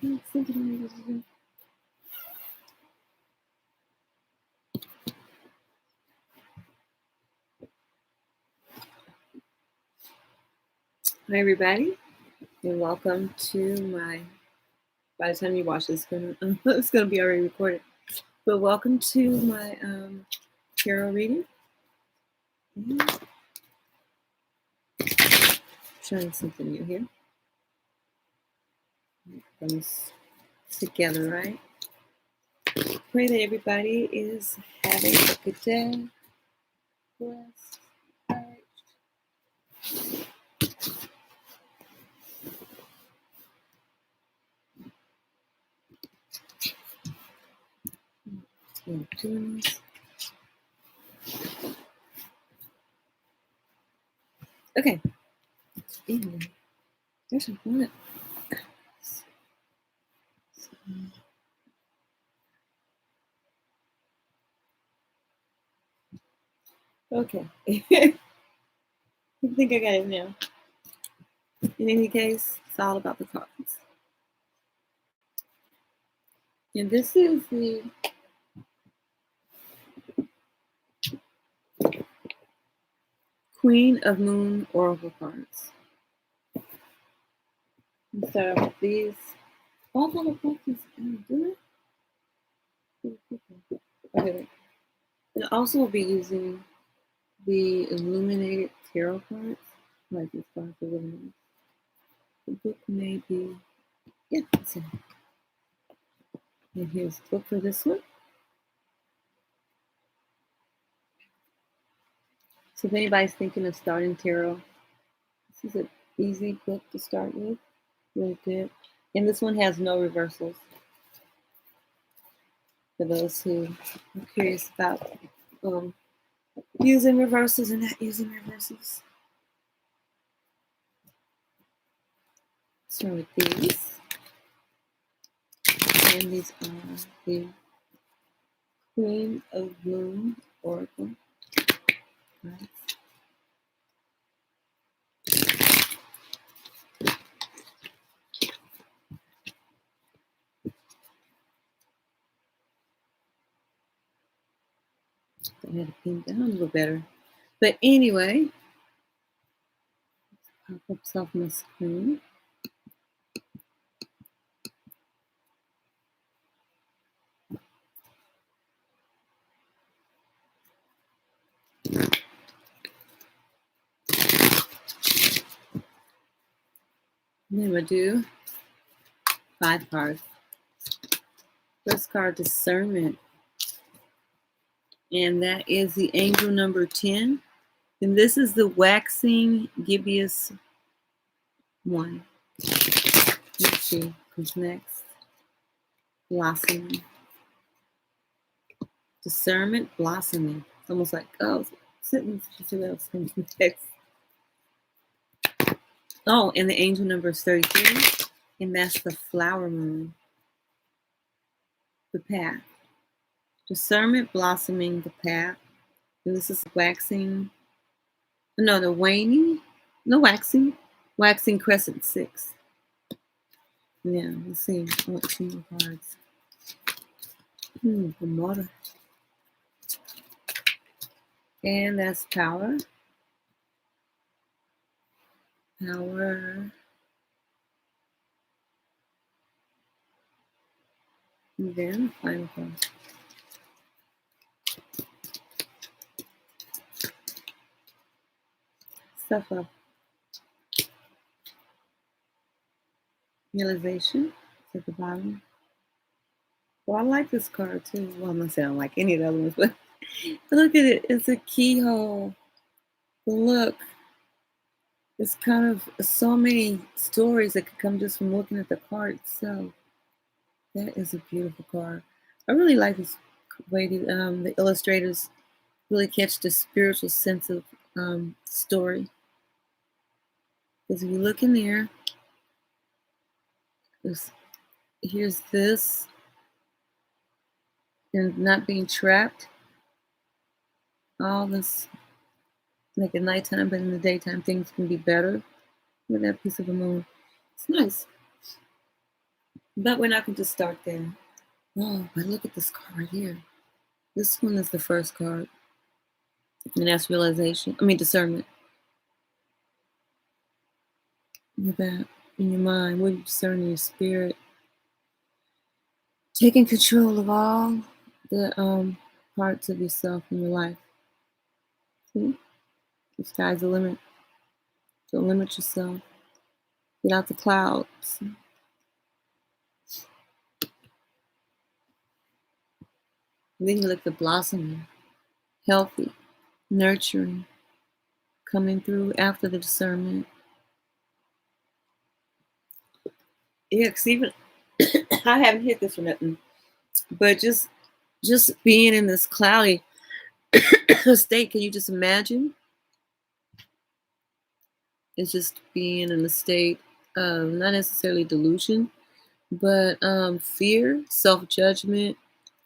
Hi everybody, and welcome to my. By the time you watch this, it's gonna be already recorded. But welcome to my tarot reading. Showing something new here. Comes together, right? Pray that everybody is having a good day. Blessed. Doing this. Okay. There's a one. Okay. I think I got it now. In any case, it's all about the cards. And this is the Queen of Moon Oracle cards. And so these, all the boxes, do it? Okay. And also we'll be using the illuminated tarot cards. Like these cards are really nice. The book may be, yeah, that's it. And here's the book for this one. So if anybody's thinking of starting tarot, this is an easy book to start with. Really good. And this one has no reversals. For those who are curious about using reversals and not using reversals. Start with these. And these are the Queen of Moon Oracle. Right. I had to pin down a little better. But anyway, pop up off my screen. And then we'll do 5 cards. First card, Discernment. And that is the angel number 10. And this is the waxing gibbous one. Let's see who's next. Blossoming. Discernment, blossoming. It's almost like, oh, sitting else next. Oh, and the angel number is 33. And that's the flower moon. The path. Discernment, blossoming, the path. And this is waxing. No, the waning. No, waxing. Waxing crescent 6. Yeah, let's see. I want 2 more cards. The water. And that's power. Power. And then final card. Suffer. Realization. It's at the bottom. Well, I like this card too. Well, I'm not saying I don't like any of the other ones, but look at it. It's a keyhole. Look. It's kind of so many stories that could come just from looking at the card itself. That is a beautiful card. I really like this way the illustrators really catch the spiritual sense of story. Because if you look in there, here's this, and not being trapped. All this, like at nighttime, but in the daytime, things can be better with that piece of the moon. It's nice. But we're not going to start there. Oh, but look at this card right here. This one is the first card. And that's realization. I mean, discernment. With that in your mind, what you discern in your spirit. Taking control of all the parts of yourself in your life. See? The sky's the limit. Don't limit yourself. Get out the clouds. And then you look at blossoming, healthy, nurturing, coming through after the discernment. Yeah, because even I haven't hit this or nothing, but just being in this cloudy state, can you just imagine? It's just being in a state of not necessarily delusion, but fear, self-judgment,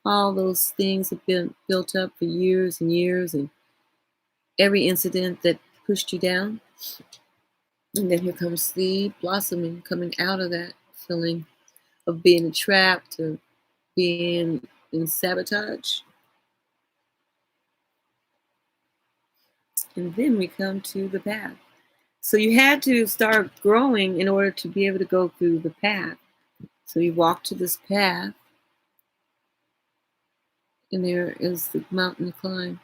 all those things have been built up for years and years, and every incident that pushed you down. And then here comes the blossoming, coming out of that feeling of being trapped or being in sabotage. And then we come to the path. So you had to start growing in order to be able to go through the path. So you walk to this path, and there is the mountain to climb.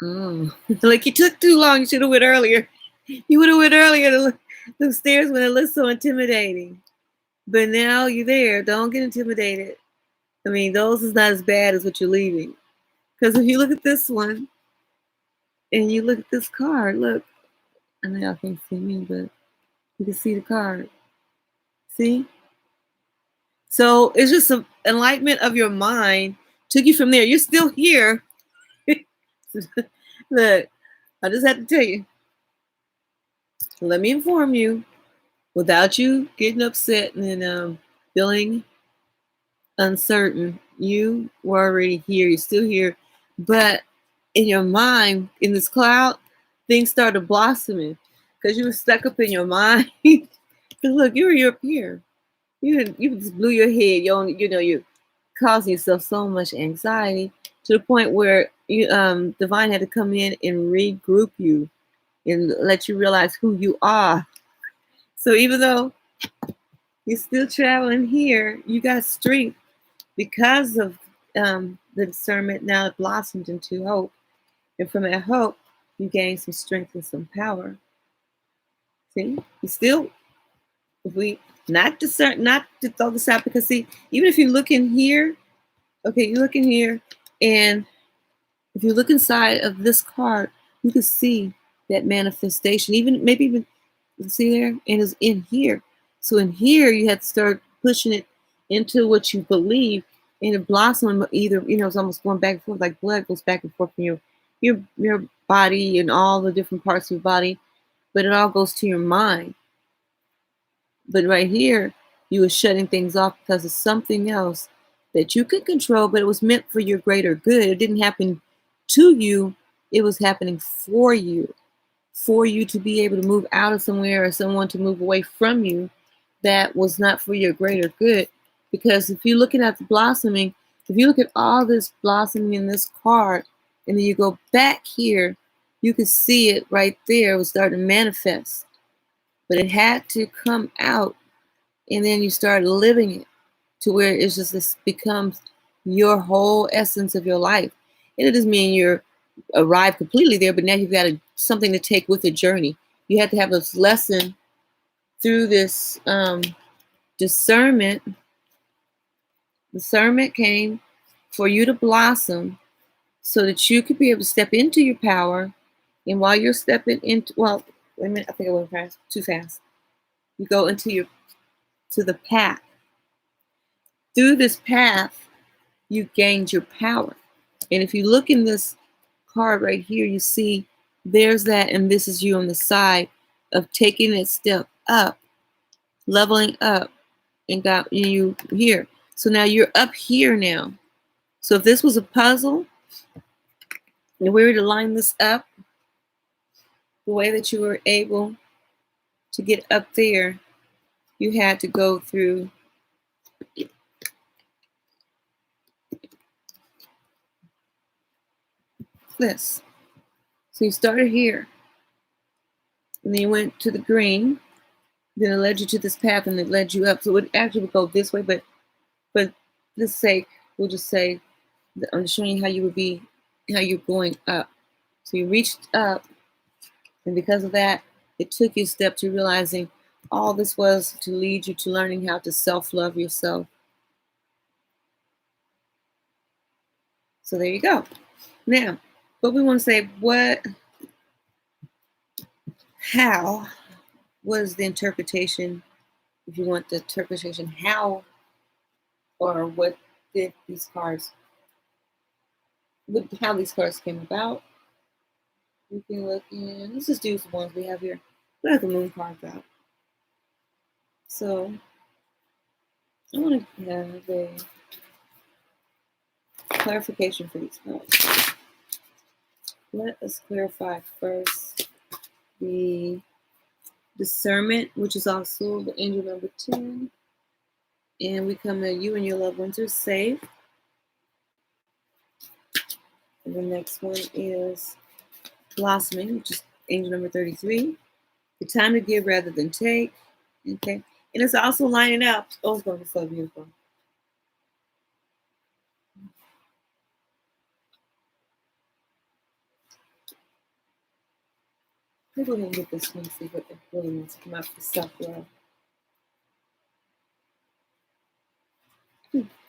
Oh, like you took too long. You should have went earlier. You would have went earlier. The stairs when it looks so intimidating. But now you're there. Don't get intimidated. I mean, those is not as bad as what you're leaving. Because if you look at this one and you look at this card, look. I know y'all can't see me, but you can see the card. See? So it's just some enlightenment of your mind took you from there. You're still here. Look, I just have to tell you. Let me inform you, without you getting upset and feeling uncertain, you were already here. You're still here, but in your mind, in this cloud, things started blossoming because you were stuck up in your mind. Because look, you're up here. You just blew your head. You're causing yourself so much anxiety to the point where divine had to come in and regroup you and let you realize who you are. So even though you're still traveling here, you got strength because of the discernment. Now it blossomed into hope, and from that hope, you gain some strength and some power. See, you still, if we not to throw this out, because see, even if you look in here, okay, you look in here, and if you look inside of this card, you can see that manifestation. Maybe even see there, and it's in here. So in here, you have to start pushing it into what you believe, and it blossoms. Either it's almost going back and forth, like blood goes back and forth from your body and all the different parts of your body, but it all goes to your mind. But right here, you were shutting things off because of something else that you could control, but it was meant for your greater good. It didn't happen to you, it was happening for you to be able to move out of somewhere or someone to move away from you that was not for your greater good. Because if you're looking at the blossoming, if you look at all this blossoming in this card, and then you go back here, you can see it right there. It was starting to manifest. But it had to come out, and then you start living it to where it's just this becomes your whole essence of your life. And it doesn't mean you're arrived completely there, but now you've got something to take with the journey. You have to have this lesson through this discernment. Discernment came for you to blossom so that you could be able to step into your power. And while you're stepping into, well, wait a minute, I think I went too fast. You go to the path. Through this path, you gained your power. And if you look in this card right here, you see there's that, and this is you on the side of taking that step up, leveling up, and got you here. So now you're up here now. So if this was a puzzle, and we were to line this up, the way that you were able to get up there, you had to go through this. So you started here, and then you went to the green, then it led you to this path, and it led you up. So it actually would go this way, but for this sake, we'll just say I'm just showing you how you would be, how you're going up. So you reached up, and because of that, it took you a step to realizing all this was to lead you to learning how to self-love yourself. So there you go. Now, but we want to say how was the interpretation, if you want the interpretation, how or what did these cards, how these cards came about. We can look in, let's just do the ones we have here. We have the moon cards out. So I want to have a clarification for these cards. Let us clarify first the discernment, which is also the angel number 10. And we come to you and your loved ones are safe. And the next one is blossoming, which is angel number 33. The time to give rather than take. Okay. And it's also lining up. Oh, it's going to be so beautiful. Maybe we're going to get this one, see what it really wants to come out for self-love.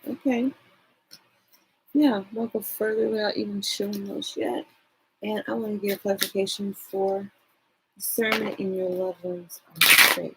Okay. Yeah, we'll go further without even showing those yet. And I want to get a clarification for discernment in your loved ones are safe.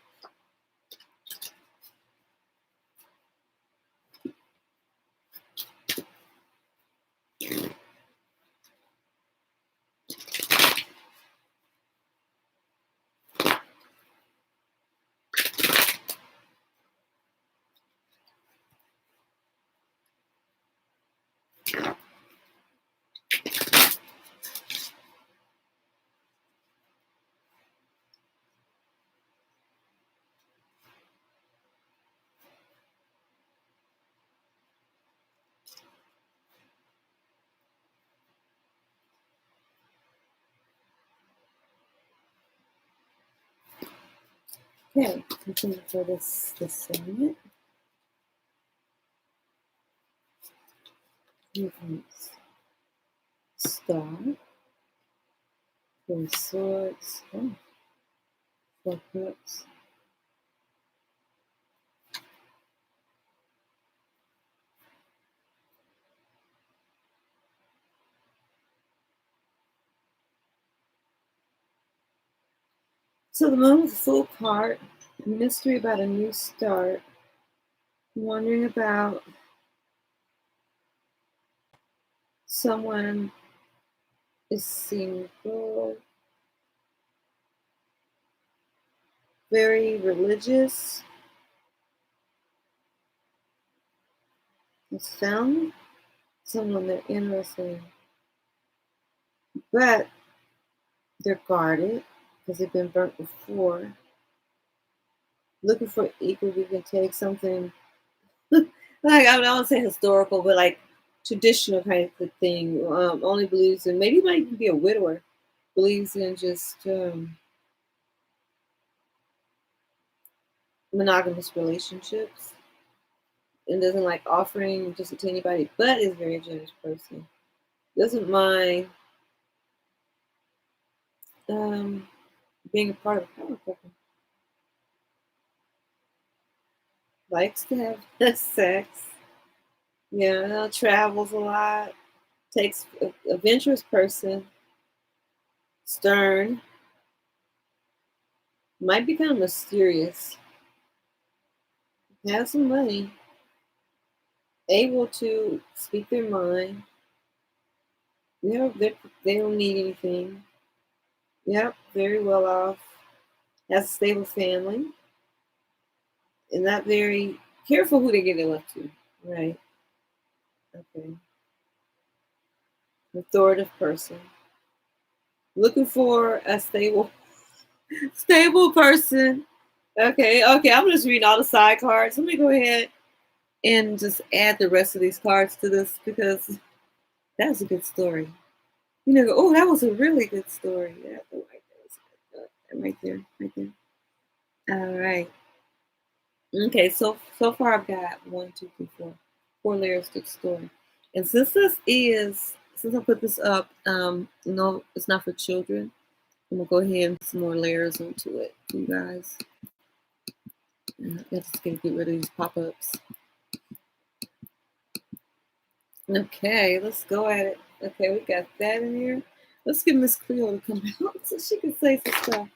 Okay, continue for this discernment. Star, Four of Swords, oh, Four Cups. So the moon is a full card, a mystery about a new start, wondering about someone is single, very religious, has found someone they're interested in, but they're guarded because they've been burnt before. Looking for equal, we can take something like I don't say historical, but like traditional kind of thing. Only believes in, maybe might even be a widower, believes in just monogamous relationships and doesn't like offering just to anybody, but is a very generous person. Doesn't mind being a part of a power couple. Likes to have sex. Yeah, travels a lot. Takes a adventurous person. Stern. Might be kind of mysterious. Have some money. Able to speak their mind. You know, they don't need anything. Yep, very well off. Has a stable family. And not very careful who they get their love to. Right. Okay. Authoritative person. Looking for a stable person. Okay, okay. I'm just reading all the side cards. Let me go ahead and just add the rest of these cards to this because that's a good story. You know, oh, that was a really good story. Yeah, I like that. Right there, right there. All right. Okay, so far I've got one, two, three, four layers to the story. And since I put this up, no, it's not for children. I'm gonna go ahead and put some more layers onto it, you guys. Let's get rid of these pop-ups. Okay, let's go at it. Okay, we got that in here. Let's get Miss Cleo to come out so she can say some stuff.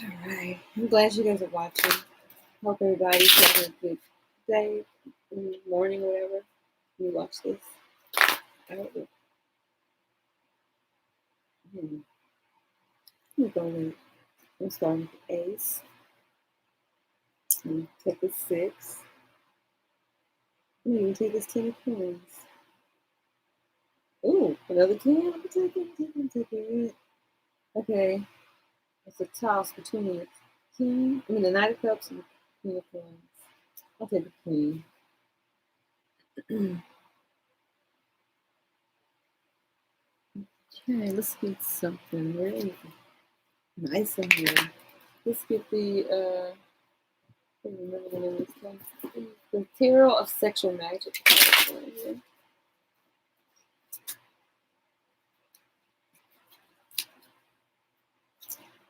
All right, I'm glad you guys are watching. Hope everybody's having a good day, morning, whatever. You watch this. I don't know. Let me go with. I'm starting with the ace. Take a six. I'm even take this 10 of coins. Ooh, another 10. I'm taking it. Okay, it's a toss between the king, the knight of cups and the queen of coins. I'll take the queen. Okay, let's get something really nice in here. Let's get the I can't remember the name of this one. The Tarot of Sexual Magic.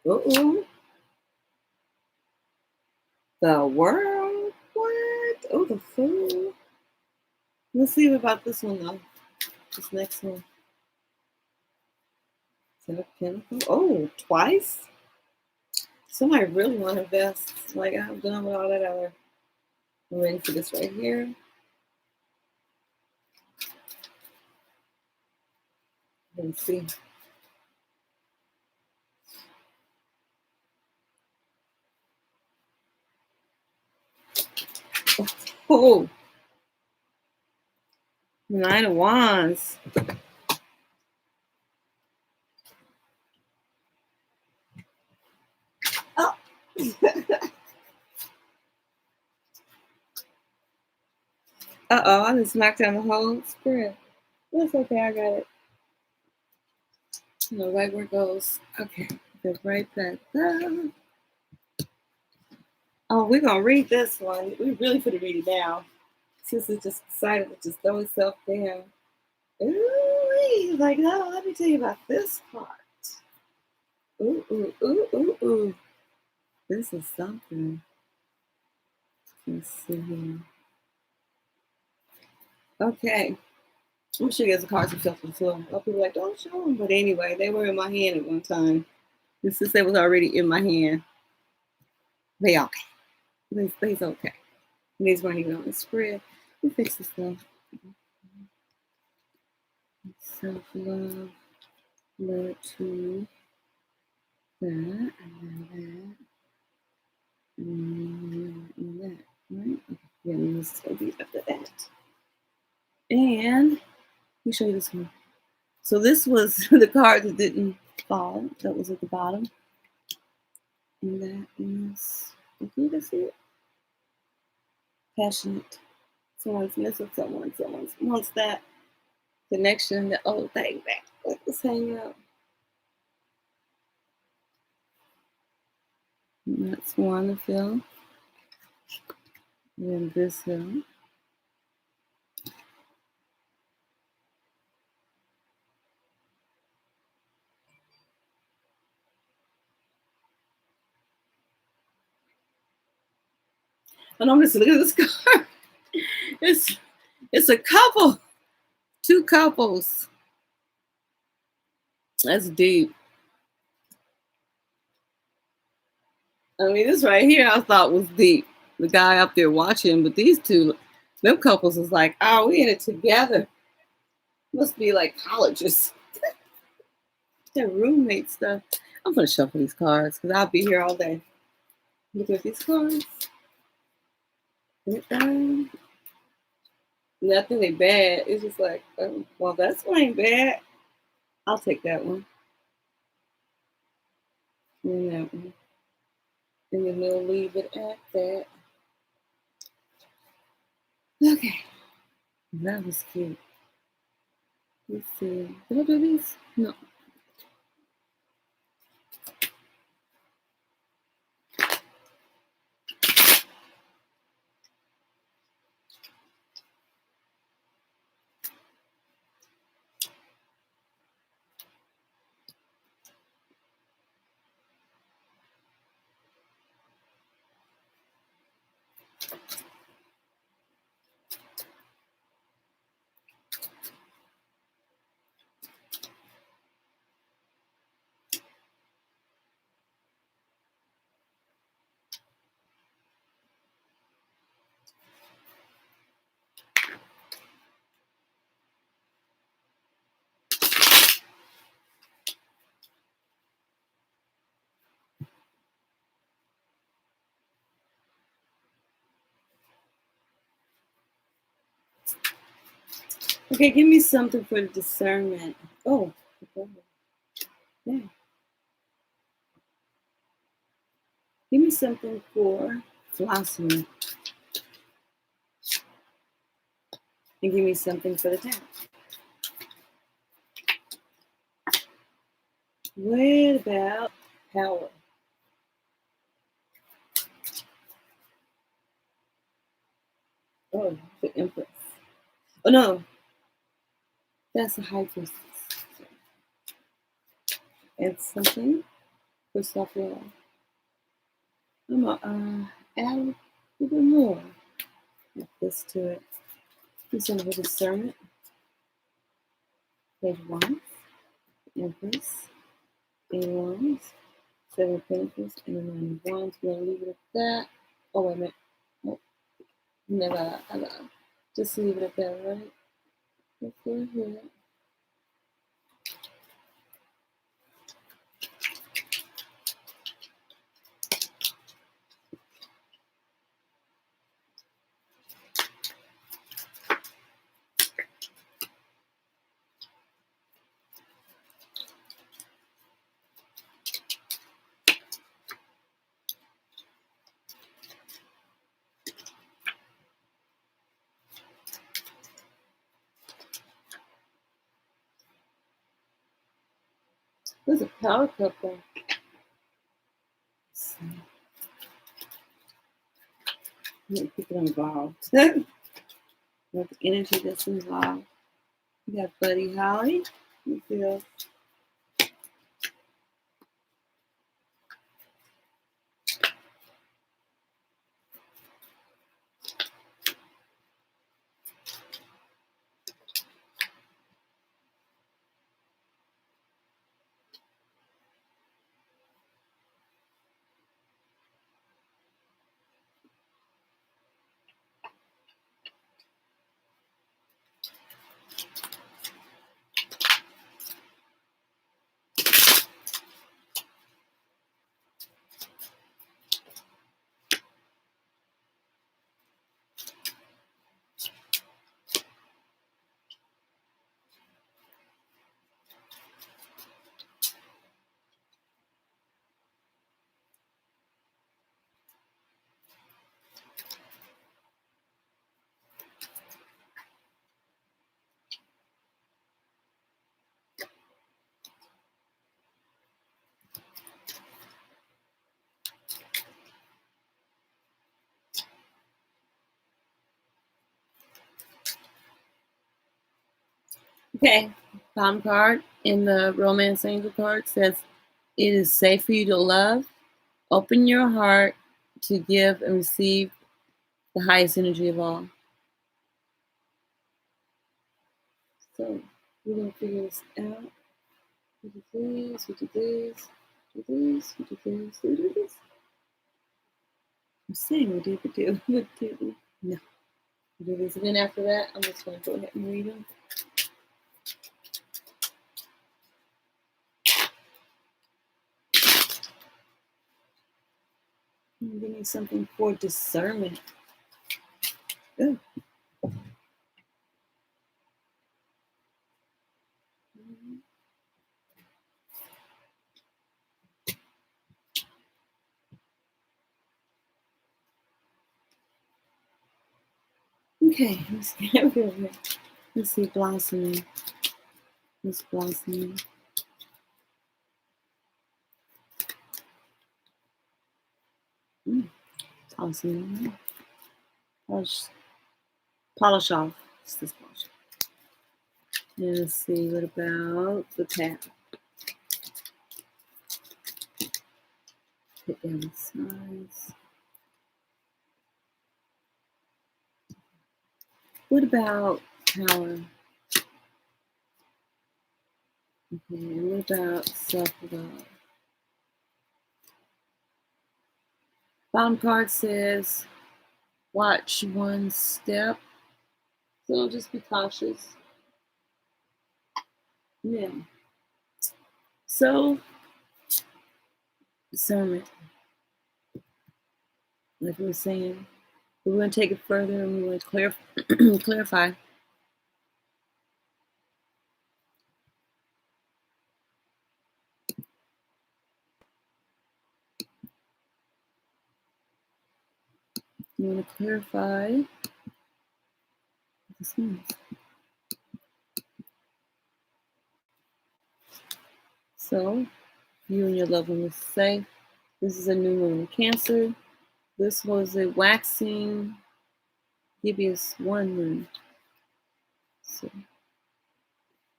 Uh-oh. The World? What? Oh, the Fool. Let's see about this one though. This next one. Ten of Pentacles. Oh, twice? Somebody really want to invest. Like I'm done with all that other. I'm ready for this right here. Let's see. Oh, Nine of Wands. Oh. Uh-oh, I just knocked down the whole spread. That's okay, I got it. No, right where it goes. Okay, go right back down. Oh, we're gonna read this one. We really could read it now. Since it just decided to just throw itself down. Ooh, like, no, let me tell you about this part. Ooh, ooh, ooh, ooh, ooh. This is something. Let's see here. Okay. I'm sure you guys the cards themselves before. A lot of people are like, don't show them. But anyway, they were in my hand at one time. And since they was already in my hand, they okay. They's okay. And these weren't even on the spread. We fix this stuff. Self-love led to that, and then that, and that, right? Yeah, this is going to be after that. And let me show you this one. So this was the card that didn't fall. That was at the bottom. And that is, you can see it. Passionate. Someone's missing someone. Someone wants that connection, the old thing back. Let's hang out. And that's one to fill. And then this hill. And I'm just looking at this card. It's a couple. Two couples. That's deep. I mean, this right here I thought was deep. The guy up there watching, but these two, them couples is like, oh, we in it together. Must be like colleges. Their roommate stuff. I'm gonna shuffle these cards because I'll be here all day. Look at these cards. Nothing ain't bad. It's just like, well, that's one ain't bad. I'll take that one. And that one. And then we'll leave it at that. Okay. That was cute. Let's see. Did I do these? No. Okay, give me something for the discernment. Oh, okay. Yeah. Give me something for philosophy. And give me something for the town. What about power? Oh, the Empress. Oh no, that's the High Priestess. And something for self-love. I'm gonna add a little bit more like this to it. Do something for discernment. Page one, Empress, Eight of Wands, Seven of Pentacles, and the Nine of Wands. We're gonna leave it at that. Oh wait a minute. Oh, never. Just leave it at that, right? Let's go ahead. There's a power couple. People involved. With the energy that's involved. You got Buddy Holly. You feel okay. Palm card in the Romance Angel card says, "It is safe for you to love. Open your heart to give and receive the highest energy of all." So we're gonna figure this out. We do this. We do this. We do this. We do this. We do this. I'm saying we did. We do. We do. No. We do this. And then after that, I'm just gonna go ahead and read them. Give me something for discernment. Ooh. Okay, let's get rid of it. Let's see, blossoming. It's blossoming. Blossoming. Polish off. It's this polish. And let's see, what about the tap? Put down the sides. What about power? Okay, and what about self-love? Bottom card says, watch one step. So just be cautious. Yeah. So, discernment. Like we were saying, we're going to take it further and we're going to clarify. You want to clarify what this means. So, you and your loved one will say, this is a new moon in Cancer. This was a waxing gibbous one moon. So,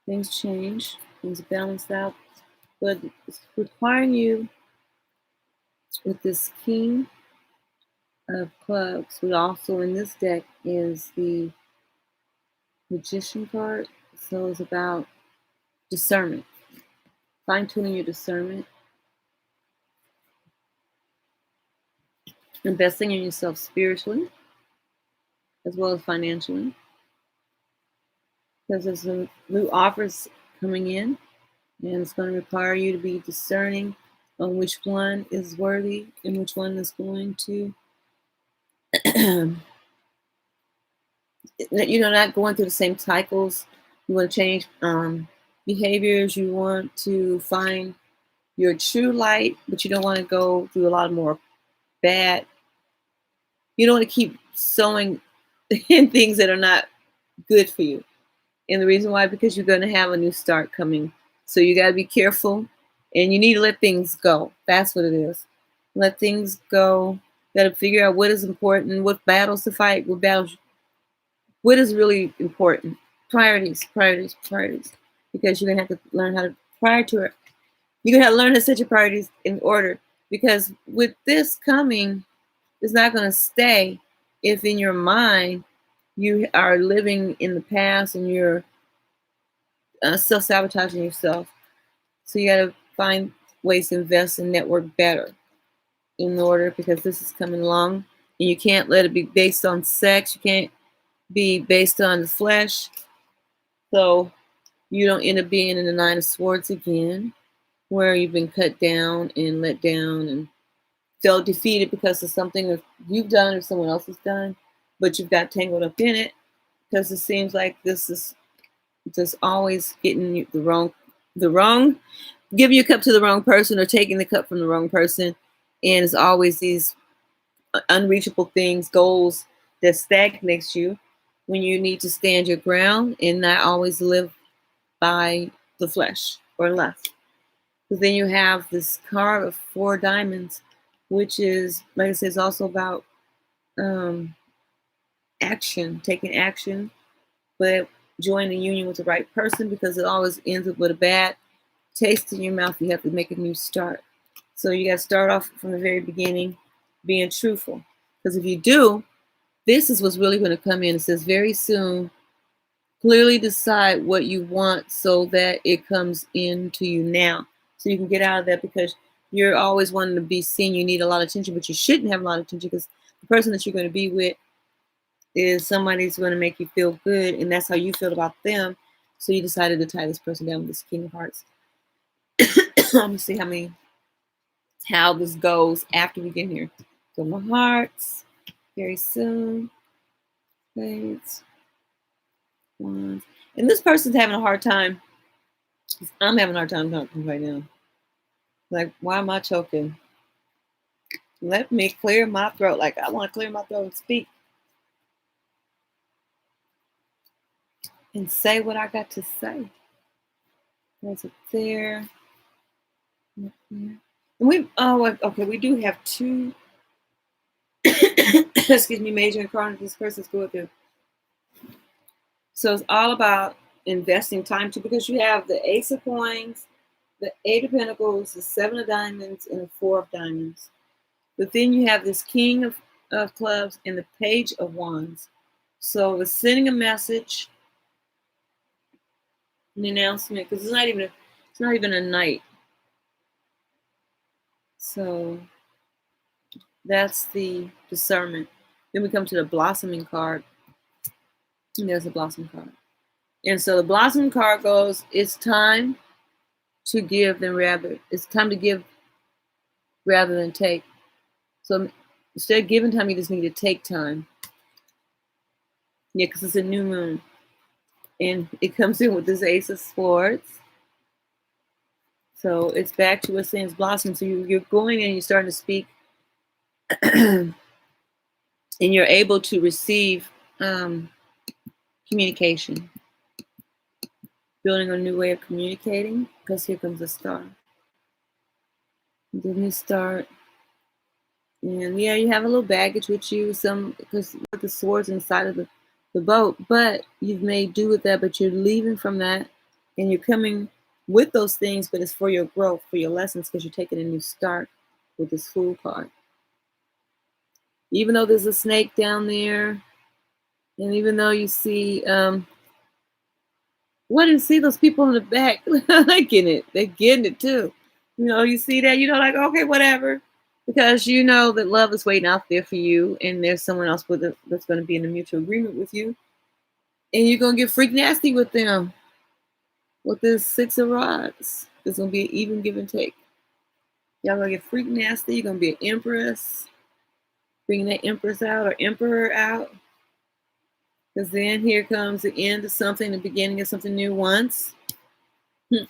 things change, things balance out, but it's requiring you with this King of Clubs, who also in this deck is the Magician card. So it's about discernment, fine-tuning your discernment, investing in yourself spiritually as well as financially, because there's some new offers coming in, and it's going to require you to be discerning on which one is worthy and which one is going to not going through the same cycles. You want to change behaviors. You want to find your true light, but you don't want to go through a lot more bad. You don't want to keep sowing in things that are not good for you. And the reason why, because you're going to have a new start coming. So you got to be careful, and you need to let things go. That's what it is. Let things go. You got to figure out what is important, what battles to fight, what is really important. Priorities. Because you're going to have to learn how to prioritize. You're going to have to learn how to set your priorities in order. Because with this coming, it's not going to stay if in your mind you are living in the past and you're self-sabotaging yourself. So you got to find ways to invest and network better in order, because this is coming along, and you can't let it be based on sex. You can't be based on the flesh. So you don't end up being in the Nine of Swords again, where you've been cut down and let down and felt defeated because of something that you've done or someone else has done, but you've got tangled up in it, because it seems like this is just always getting you the wrong, giving your cup to the wrong person or taking the cup from the wrong person. And it's always these unreachable things, goals that stagnates you when you need to stand your ground and not always live by the flesh or lust. Because then you have this card of 4 diamonds, which is, like I said, it's also about action, taking action, but joining the union with the right person, because it always ends up with a bad taste in your mouth. You have to make a new start. So you got to start off from the very beginning being truthful. Because if you do, this is what's really going to come in. It says very soon, clearly decide what you want so that it comes into you now. So you can get out of that, because you're always wanting to be seen. You need a lot of attention, but you shouldn't have a lot of attention, because the person that you're going to be with is somebody who's going to make you feel good, and that's how you feel about them. So you decided to tie this person down with this King of Hearts. Let me see how this goes after we get here. So my hearts, very soon. Spades, wands. And this person's having a hard time. I'm having a hard time talking right now. Like, why am I choking? Let me clear my throat. Like, I want to clear my throat and speak. and say what I got to say. There's up there. Up there. And we do have two excuse me, major incarnates this person's going through. So it's all about investing time too, because you have the Ace of Coins, the Eight of Pentacles, the Seven of Diamonds, and the Four of Diamonds. But then you have this King of Clubs and the Page of Wands. So it's sending a message, an announcement, because it's not even a night. So that's the discernment. Then we come to the blossoming card. And there's a blossom card. And so the blossom card goes, it's time to give it's time to give rather than take. So instead of giving time, you just need to take time. Yeah, because it's a new moon. And it comes in with this Ace of Swords. So it's back to what's saying it's blossom. So you're going and you're starting to speak and you're able to receive communication. Building a new way of communicating, because here comes the star. Then you start, and yeah, you have a little baggage with you, because with the swords inside of the boat, but you've made do with that, but you're leaving from that, and you're coming with those things, but it's for your growth, for your lessons, because you're taking a new start with this Fool card. Even though there's a snake down there, and even though you see, what do you see those people in the back? They're getting it. They're getting it too. You see that, like, okay, whatever. Because you know that love is waiting out there for you, and there's someone else that's going to be in a mutual agreement with you. And you're going to get freak nasty with them. With this Six of Rods. There's going to be an even give and take. Y'all going to get freak nasty. You're going to be an empress. Bringing that empress out or emperor out. Because then here comes the end of something, the beginning of something new once. And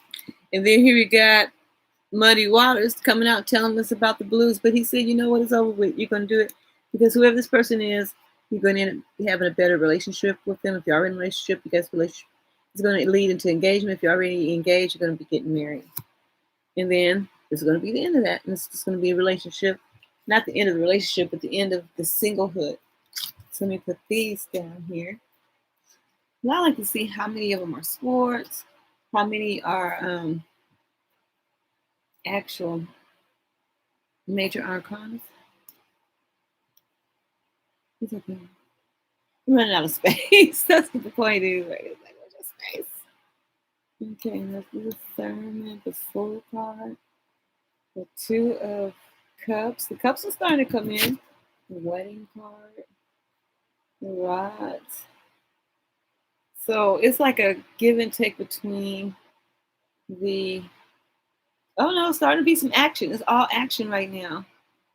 then here we got Muddy Waters coming out telling us about the blues. But he said, you know what, it's over with. You're going to do it. Because whoever this person is, you're going to end up having a better relationship with them. If you're already in a relationship, you guys' relationship is going to lead into engagement. If you're already engaged, you're going to be getting married. And then this is going to be the end of that. And it's just going to be a relationship. Not the end of the relationship, but the end of the singlehood. So let me put these down here. Now I like to see how many of them are swords, how many are actual major arcana. It's okay. I'm running out of space. That's what the point is. Right? It's like, where's your space? Okay, that's the discernment, the Fool card, the Two of Cups. The cups are starting to come in. The Wedding card, the Rods. So it's like a give and take between the. Oh no, it's starting to be some action. It's all action right now.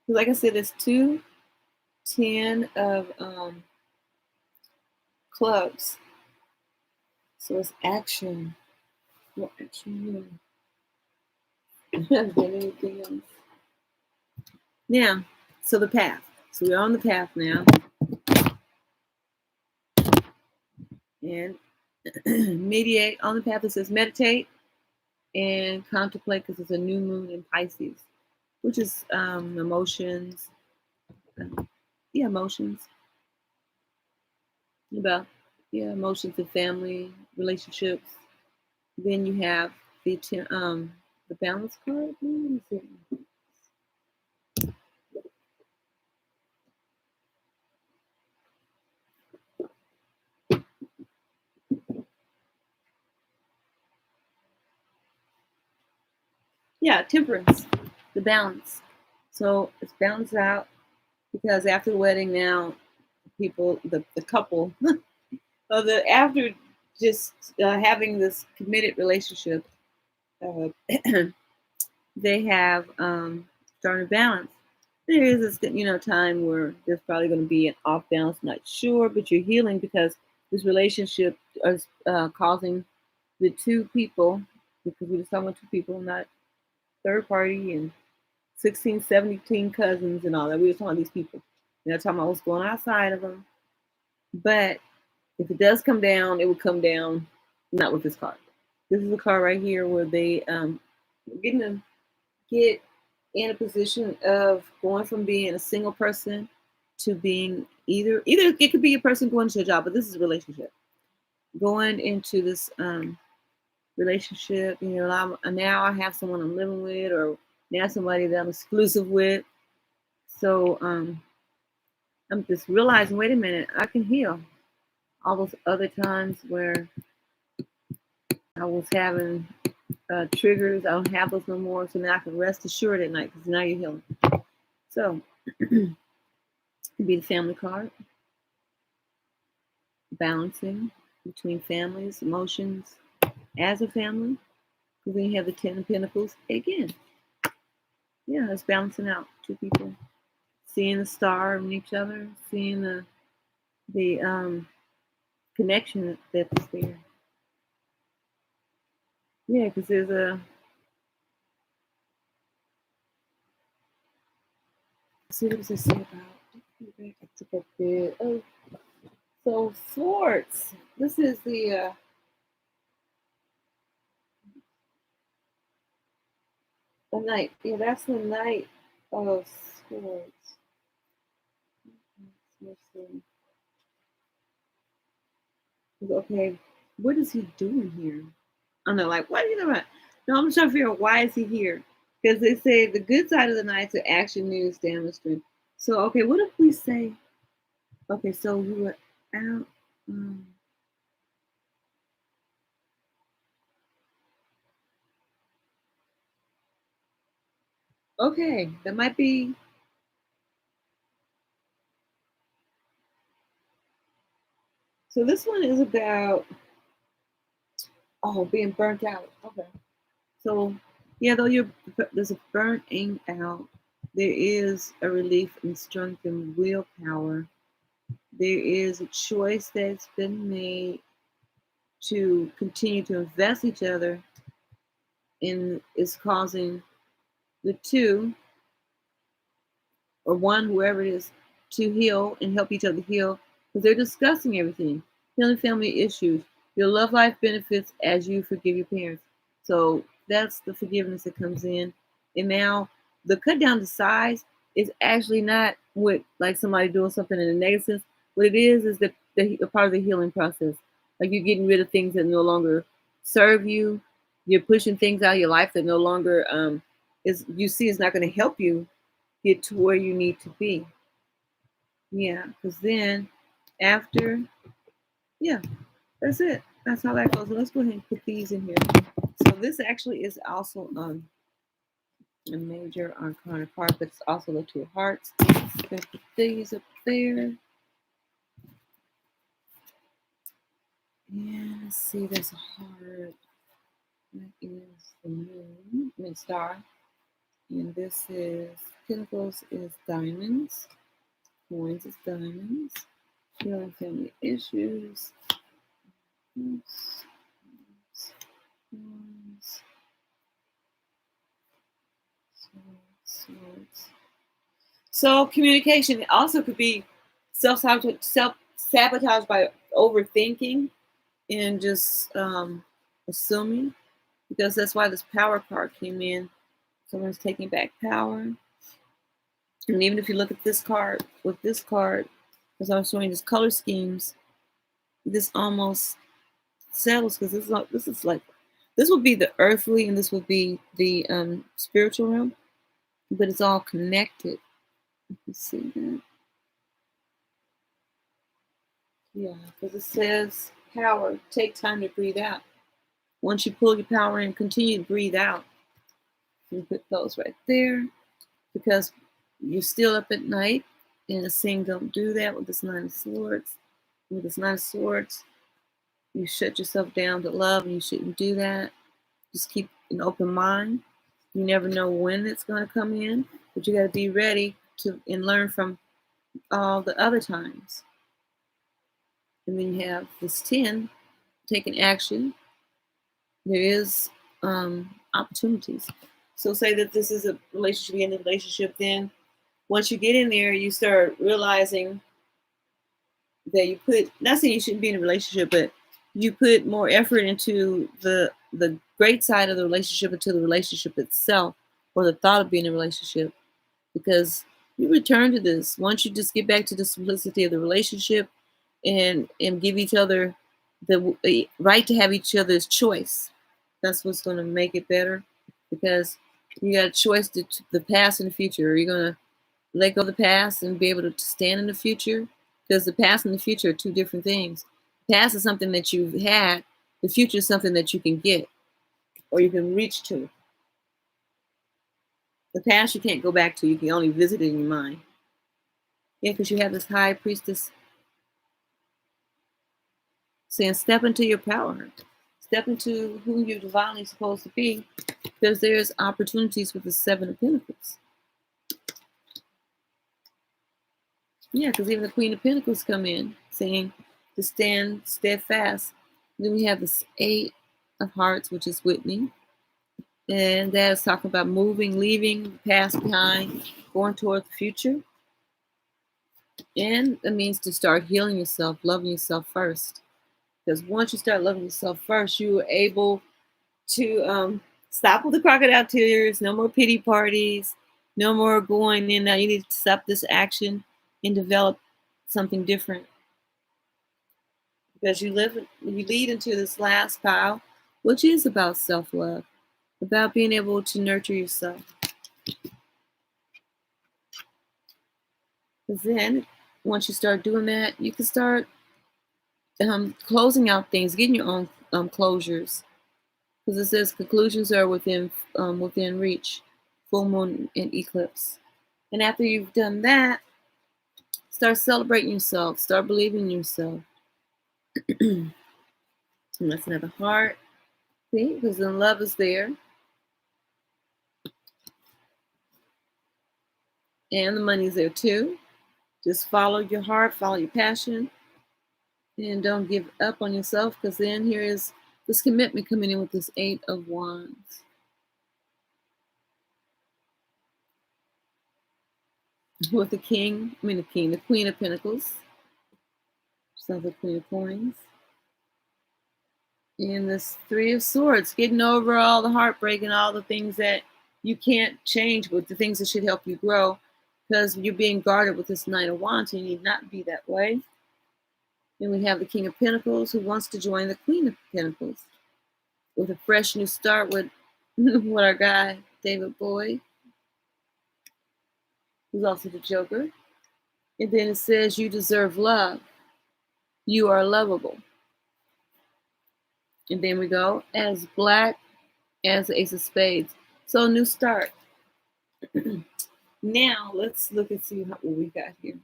Like I said, there's 10 of clubs. So it's action. What action? Anything else? Now, so the path. So we're on the path now. And mediate on the path. It says meditate and contemplate, because it's a new moon in Pisces, which is emotions. Emotions. Emotions and family relationships. Then you have the balance card. Let me see. Yeah, temperance, the balance. So it's balanced out, because after the wedding now, people, the couple, after just having this committed relationship, they have starting to balance. There is this, time where there's probably going to be an off balance, not sure, but you're healing, because this relationship is causing the two people, because we're just talking about two people, not third party and 16, 17 cousins and all that. We were talking about these people. We're not talking about what's going on outside of them. But If it does come down, it would come down not with this card. This is a card right here where they getting to get in a position of going from being a single person to being either it could be a person going to a job, but this is a relationship. Going into this relationship, now I have someone I'm living with, or now somebody that I'm exclusive with. So I'm just realizing, wait a minute, I can heal. All those other times where I was having triggers, I don't have those no more. So now I can rest assured at night because now you're healing. So it could be the family card, balancing between families, emotions as a family. Because then you have the Ten of Pentacles again. Yeah, it's balancing out two people, seeing the star in each other, seeing the connection that's there. Yeah, because there's a. Let's see what does it say about? I took a bit. Oh, so swords. This is the knight. Yeah, that's the knight of swords. Let's see. Okay, what is he doing here? I know, like, what are you doing about? No, I'm trying to figure out why is he here? Because they say the good side of the knights are action, news, damage, strength. So, okay, what if we say, okay, so you were out. Um, okay, that might be. So this one is about being burnt out. Okay, so yeah, though there's a burning out, there is a relief and strength and willpower. There is a choice that's been made to continue to invest each other, and is causing the two or one, whoever it is, to heal and help each other heal because they're discussing everything, healing family issues, your love life benefits as you forgive your parents. So that's the forgiveness that comes in. And now the cut down to size is actually not what like somebody doing something in a negative sense. What it is the part of the healing process. Like you're getting rid of things that no longer serve you. You're pushing things out of your life that no longer is you see is not going to help you get to where you need to be. Yeah, because then after, yeah, that's it. That's how that goes. Let's go ahead and put these in here. So this actually is also a major arcana card, but it's also the Two of Hearts. Let's put these up there. Yeah, let's see, there's a heart. That is the moon, star. And this is Pentacles is diamonds. Coins is diamonds. Healing family issues. So communication also could be self-sabotage by overthinking and just assuming, because that's why this power card came in. Someone's taking back power. And even if you look at this card, with this card, as I was showing these color schemes, this almost settles because this is like this would be the earthly and this would be the spiritual realm, but it's all connected. You can see that. Yeah, because it says power, take time to breathe out. Once you pull your power in, continue to breathe out. You put those right there because you're still up at night, and the saying don't do that with this Nine of Swords. With this Nine of Swords, you shut yourself down to love, and you shouldn't do that. Just keep an open mind. You never know when it's going to come in, but you got to be ready to and learn from all the other times. And then you have this 10, taking action. There is opportunities. So say that this is a relationship, in the relationship, then once you get in there, you start realizing that you put, not saying you shouldn't be in a relationship, but you put more effort into the great side of the relationship, into the relationship itself, or the thought of being in a relationship, because you return to this once you just get back to the simplicity of the relationship, and give each other the right to have each other's choice. That's what's going to make it better, because you got a choice to the past and the future. Are you going to let go of the past and be able to stand in the future? Because the past and the future are two different things. The past is something that you've had. The future is something that you can get or you can reach to. The past you can't go back to. You can only visit it in your mind. Yeah, because you have this high priestess saying, step into your power. Step into who you're divinely supposed to be, because there's opportunities with the Seven of Pentacles. Yeah, because even the Queen of Pentacles come in saying to stand steadfast. Then we have this Eight of Hearts, which is Whitney. And that is talking about moving, leaving the past behind, going toward the future. And it means to start healing yourself, loving yourself first. Because once you start loving yourself first, you are able to stop with the crocodile tears, no more pity parties, no more going in. Now you need to stop this action and develop something different. Because you lead into this last pile, which is about self-love, about being able to nurture yourself. Because then, once you start doing that, you can start closing out things, getting your own closures. Because it says conclusions are within reach, full moon and eclipse. And after you've done that, start celebrating yourself, start believing in yourself. And that's another heart. See, because then love is there. And the money's there too. Just follow your heart, follow your passion, and don't give up on yourself, because then here is this commitment coming in with this Eight of Wands. With the the Queen of Pentacles. So the Queen of Coins. And this Three of Swords, getting over all the heartbreak and all the things that you can't change, but the things that should help you grow, because you're being guarded with this Knight of Wands, and you need not be that way. And we have the King of Pentacles, who wants to join the Queen of Pentacles with a fresh new start with what our guy, David Boyd, who's also the Joker. And then it says, you deserve love. You are lovable. And then we go, as black as the Ace of Spades. So new start. Now let's look and see what we got here.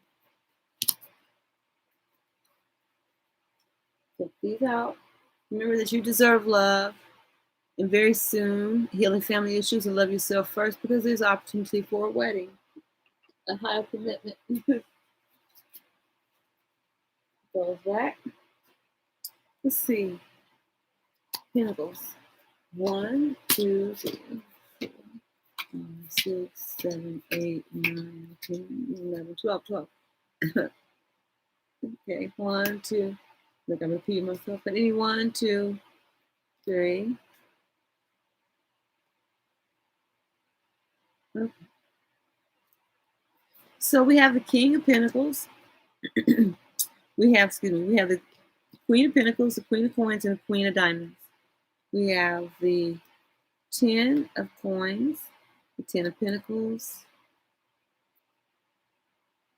Check these out. Remember that you deserve love. And very soon, healing family issues, and love yourself first, because there's opportunity for a wedding. A higher commitment. Goes back. Let's see. Pentacles. 1, 2, 3, 4, 5, 6, 7, 8, 9, 10, 11, 12, 12. Okay, 1, 2. Look, I'm repeating myself, but any 1, 2, 3. Okay. So we have the King of Pentacles. we have the Queen of Pentacles, the Queen of Coins, and the Queen of Diamonds. We have the 10 of Coins, the 10 of Pentacles,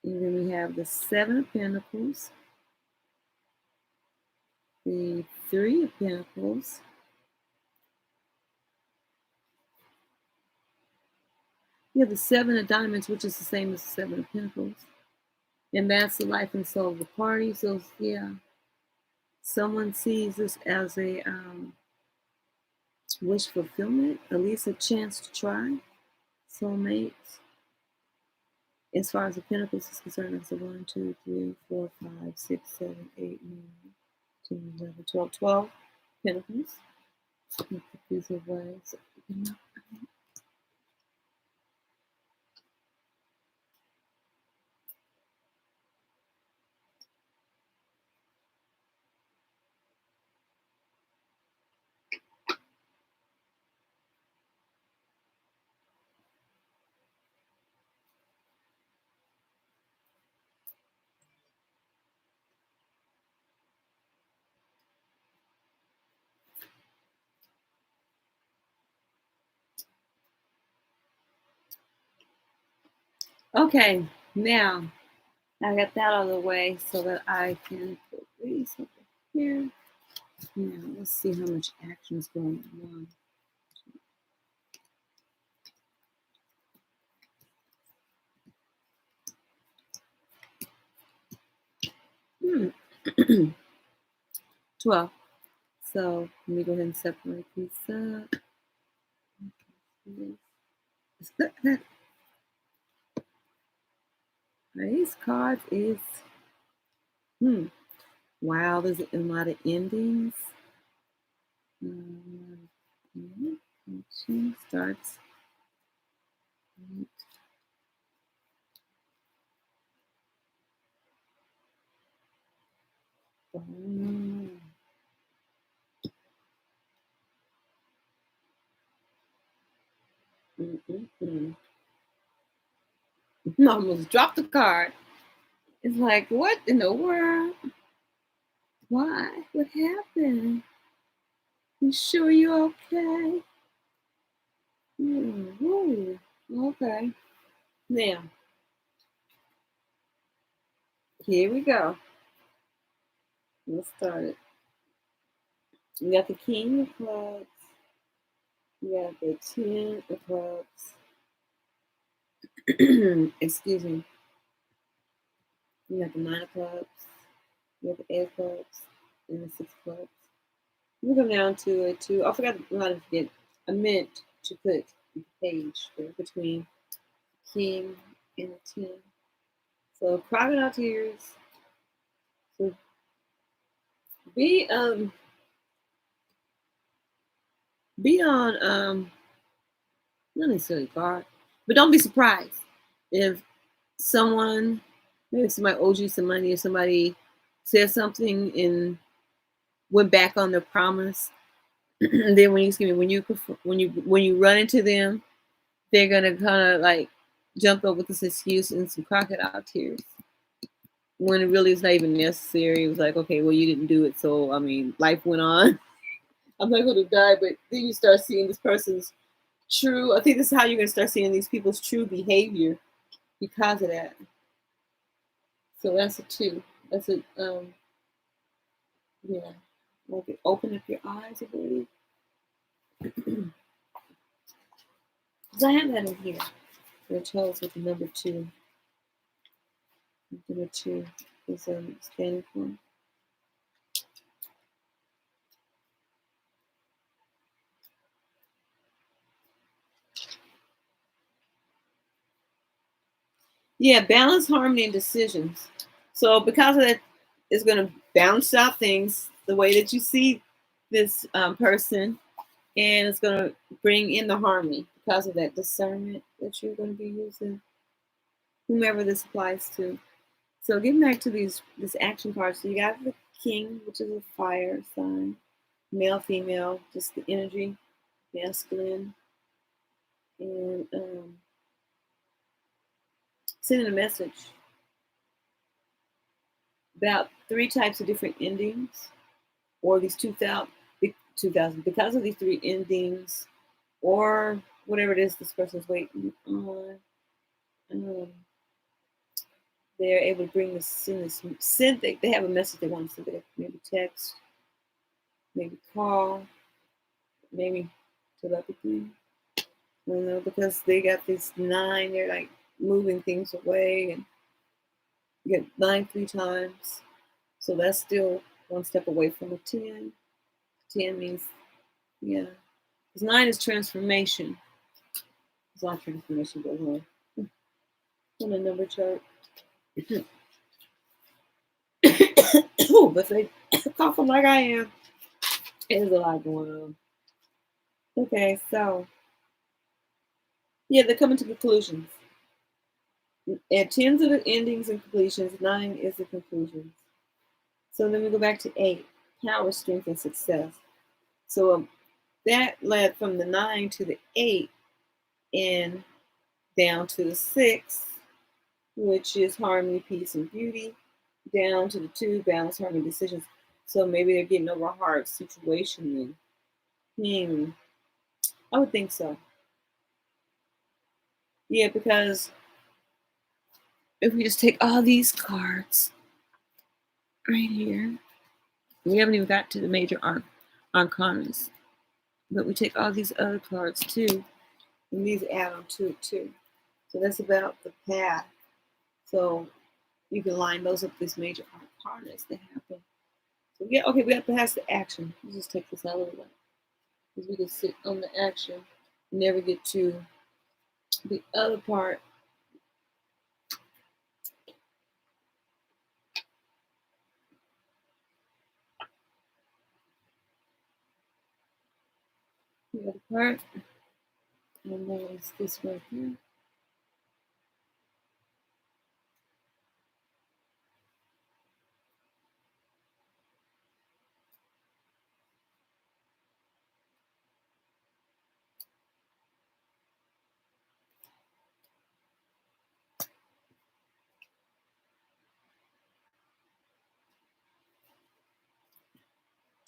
and then we have the 7 of Pentacles, the 3 of Pentacles, we have the 7 of Diamonds, which is the same as the 7 of Pentacles, and that's the life and soul of the party. So yeah, someone sees this as a wish fulfillment, at least a chance to try. Soulmates. As far as the Pentacles is concerned, it's a 1, 2, 3, 4, 5, 6, 7, 8, 9, 10, 11, 12, 12 Pentacles. These are ways. Okay, now I got that out of the way so that I can put these over here. Now let's see how much action is going on. Hmm. 12. So let me go ahead and separate these up. These cards is wow, there's a lot of endings. She starts. Almost dropped the card. It's like, what in the world? Why? What happened? You sure you're okay? Okay. Now, here we go. Let's start it. You got the King of Clubs. You got the 10 of Clubs. Excuse me. You got the 9 of Clubs. You got the 8 of Clubs. And the 6 of Clubs. We go down to a 2. I forgot to forget. I meant to put the page there between King and the 10. So crocodile tears. So be on not necessarily guard, but don't be surprised if someone, maybe somebody owes you some money, or somebody says something and went back on their promise. And then when you run into them, they're gonna kind of like jump up with this excuse and some crocodile tears when it really is not even necessary. It was like, okay, well, you didn't do it, so I mean, life went on. I'm not gonna die, but then you start seeing this person's true. I think this is how you're gonna start seeing these people's true behavior because of that. So that's a 2. That's a yeah. Like open up your eyes a bit. Because I have that in here. It tells with the number 2. Number 2 is standing for. Yeah, balance, harmony, and decisions. So because of that, it's going to balance out things the way that you see this person, and it's going to bring in the harmony because of that discernment that you're going to be using, whomever this applies to. So getting back to this action card, so you got the King, which is a fire sign, male, female, just the energy, masculine, and sending a message about 3 types of different endings, or these 2000 because of these 3 endings, or whatever it is this person's waiting on. Um, they're able to bring this, send. They have a message they want to send. Maybe text, maybe call, maybe telepathy. You know, because they got this 9, they're like moving things away, and you get 9 3 times. So that's still one step away from a 10. 10 means, yeah. Because 9 is transformation. There's a lot of transformation going on the number chart. Ooh, but they coughing like I am. There's a lot going on. Okay, so yeah, they're coming to conclusions. And 10s are the endings and completions. 9 is the conclusions. So then we go back to 8, power, strength, and success. So that led from the 9 to the 8 and down to the 6, which is harmony, peace, and beauty, down to the 2, balance, harmony, decisions. So maybe they're getting over a hard situation. I would think so. Yeah, because if we just take all these cards right here, we haven't even got to the major arcanas, but we take all these other cards too, and these add on to it too. So that's about the path. So you can line those up with these major arcanas that happen. So yeah, okay, we have to pass the action. Let's just take this out of the way. Because we can sit on the action and never get to the other part. The other part. And then it's this right here.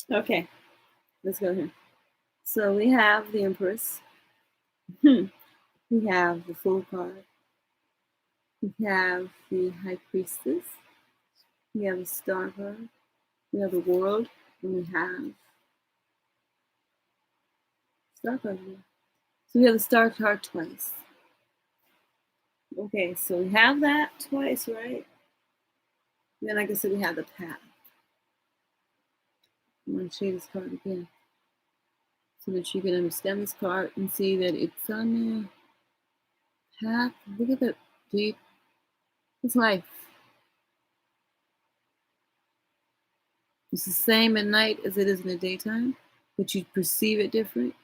Okay, let's go here. So we have the Empress. We have the Fool card. We have the High Priestess. We have the Star card. We have the World. And we have Star card here. So we have the Star card twice. Okay, so we have that twice, right? And then, like I said, we have the path. I'm going to show you this card again so that you can understand this card and see that it's on the path. Look at that deep. It's life. It's the same at night as it is in the daytime, but you perceive it different.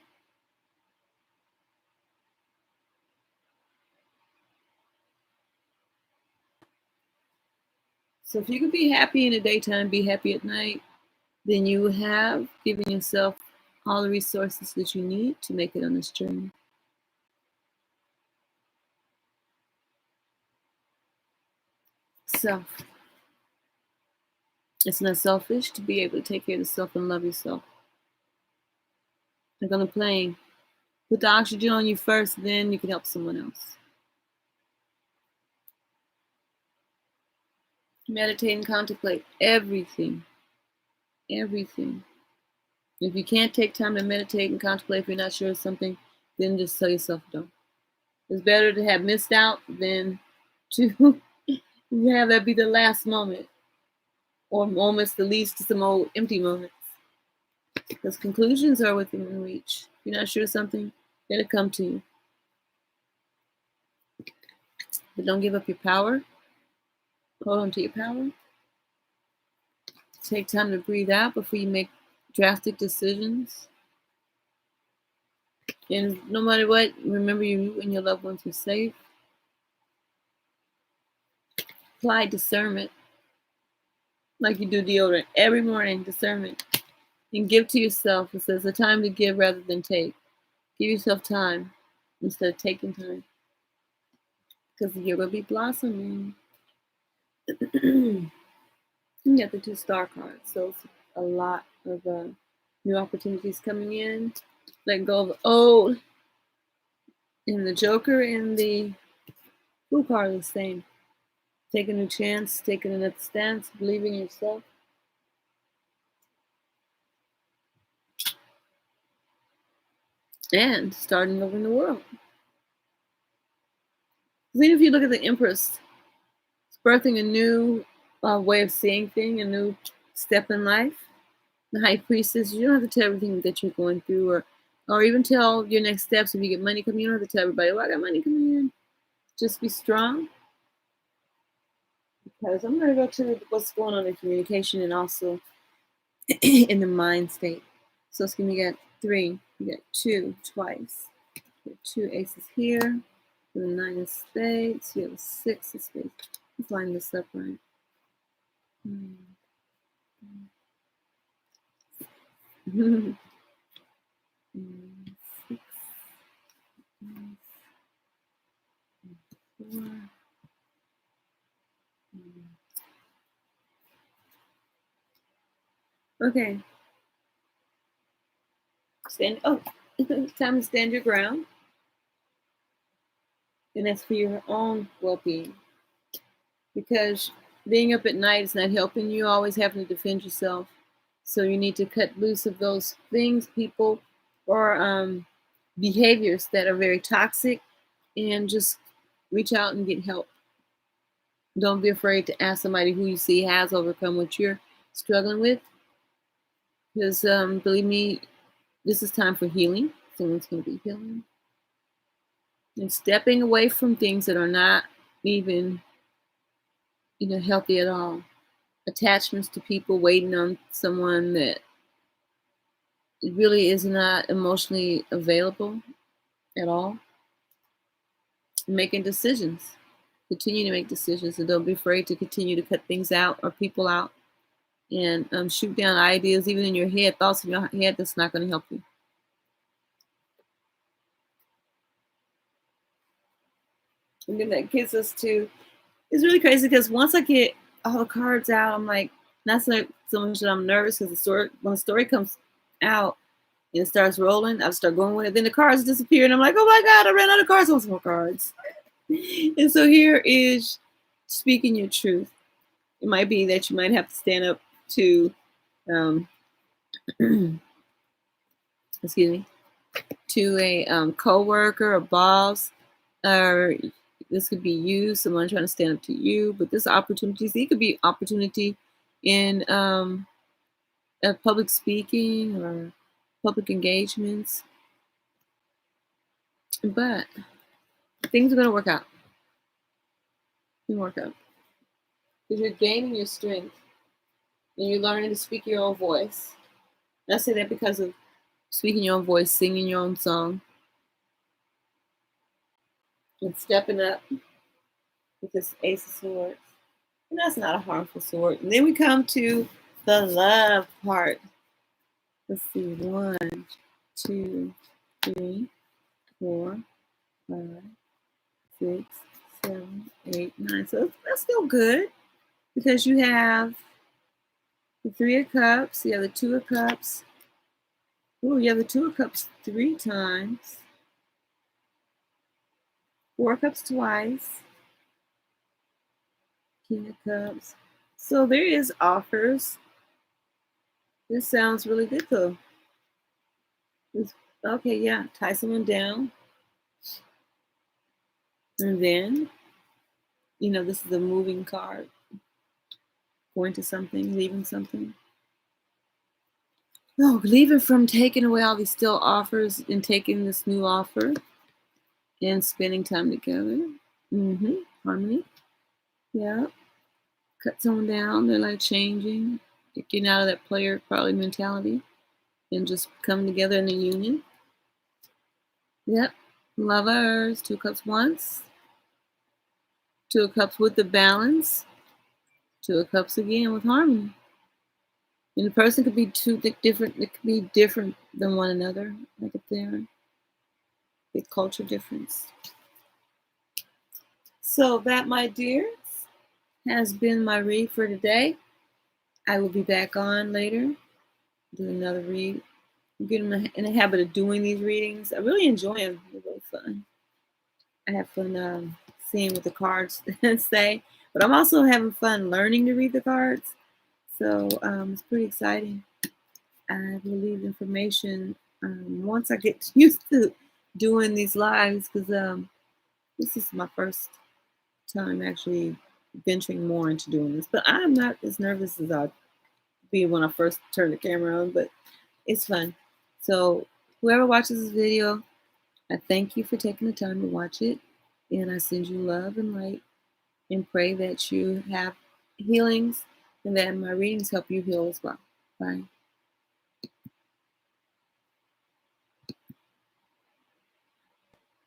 So if you can be happy in the daytime, be happy at night, then you have given yourself all the resources that you need to make it on this journey. Self. It's not selfish to be able to take care of yourself and love yourself. Like on a plane, put the oxygen on you first, then you can help someone else. Meditate and contemplate everything. Everything. If you can't take time to meditate and contemplate, if you're not sure of something, then just tell yourself don't. It's better to have missed out than to have that be the last moment, or moments that leads to some old empty moments. Because conclusions are within reach. If you're not sure of something, let it come to you. But don't give up your power. Hold on to your power. Take time to breathe out before you make drastic decisions. And no matter what, remember you and your loved ones are safe. Apply discernment like you do deodorant every morning. Discernment. And give to yourself. It says the time to give rather than take. Give yourself time instead of taking time. Because you're going to be blossoming. You got the 2 star cards. So it's a lot of new opportunities coming in. Let go of the old. And the Joker and the Fool card are the same. Take a new chance, taking another stance, believing in yourself. And starting over in the world. Even if you look at the Empress, it's birthing a new way of seeing things, a new step in life. The High Priestess, you don't have to tell everything that you're going through, or even tell your next steps. If you get money coming, you don't have to tell everybody, "Oh, I got money coming in." Just be strong. Because I'm going to go to what's going on in communication and also in the mind state. So it's going to get 3. You get 2 twice. You get 2 aces here. The 9 of spades. You have a 6 of spades. Let's line this up right. Six, 4. Okay. Stand. Oh, time to stand your ground. And that's for your own well-being. because being up at night is not helping you, always having to defend yourself. So you need to cut loose of those things, people, or behaviors that are very toxic, and just reach out and get help. Don't be afraid to ask somebody who you see has overcome what you're struggling with, because believe me, this is time for healing. Someone's going to be healing and stepping away from things that are not even healthy at all. Attachments to people, waiting on someone that really is not emotionally available at all. Making decisions. Continue to make decisions, and don't be afraid to continue to cut things out or people out, and shoot down ideas, even in your head, thoughts in your head that's not going to help you. And then that gets us to, it's really crazy because once I get all the cards out, I'm like, not so much that I'm nervous, because when the story comes out and it starts rolling, I start going with it. Then the cards disappear, and I'm like, oh my God, I ran out of cards. I want some more cards. And so here is speaking your truth. It might be that you might have to stand up to, excuse me, to a co-worker, a boss, or this could be you, someone trying to stand up to you. But this opportunities, it could be opportunity in public speaking or public engagements. But things are going to work out. Because you're gaining your strength and you're learning to speak your own voice. And I say that because of speaking your own voice, singing your own song, and stepping up with this Ace of Swords. And that's not a harmful sword. And then we come to the love part. Let's see. 1, 2, 3, 4, 5, 6, 7, 8, 9. So that's still good, because you have the 3 of Cups, you have the 2 of Cups. Oh, you have the 2 of Cups 3 times. 4 of Cups twice. King of Cups. So there is offers. This sounds really good though. Okay, yeah, tie someone down. And then, this is a moving card. Going to something, leaving something. No, leaving from taking away all these still offers and taking this new offer and spending time together. Harmony. Yeah. Cut someone down. They're like changing, getting out of that player probably mentality and just coming together in a union. Yep. Lovers. 2 cups once. 2 of Cups with the balance. 2 of Cups again with harmony. And the person could be different. It could be different than one another, like up there. Big culture difference. So that, my dears, has been my read for today. I will be back on later, do another read. I'm getting in the habit of doing these readings. I really enjoy them. They're really fun. I have fun seeing what the cards say, but I'm also having fun learning to read the cards. So it's pretty exciting. I believe information once I get used to doing these lives, because this is my first time actually venturing more into doing this. But I'm not as nervous as I'd be when I first turned the camera on, but it's fun. So whoever watches this video, I thank you for taking the time to watch it, and I send you love and light, and pray that you have healings and that my readings help you heal as well. Bye.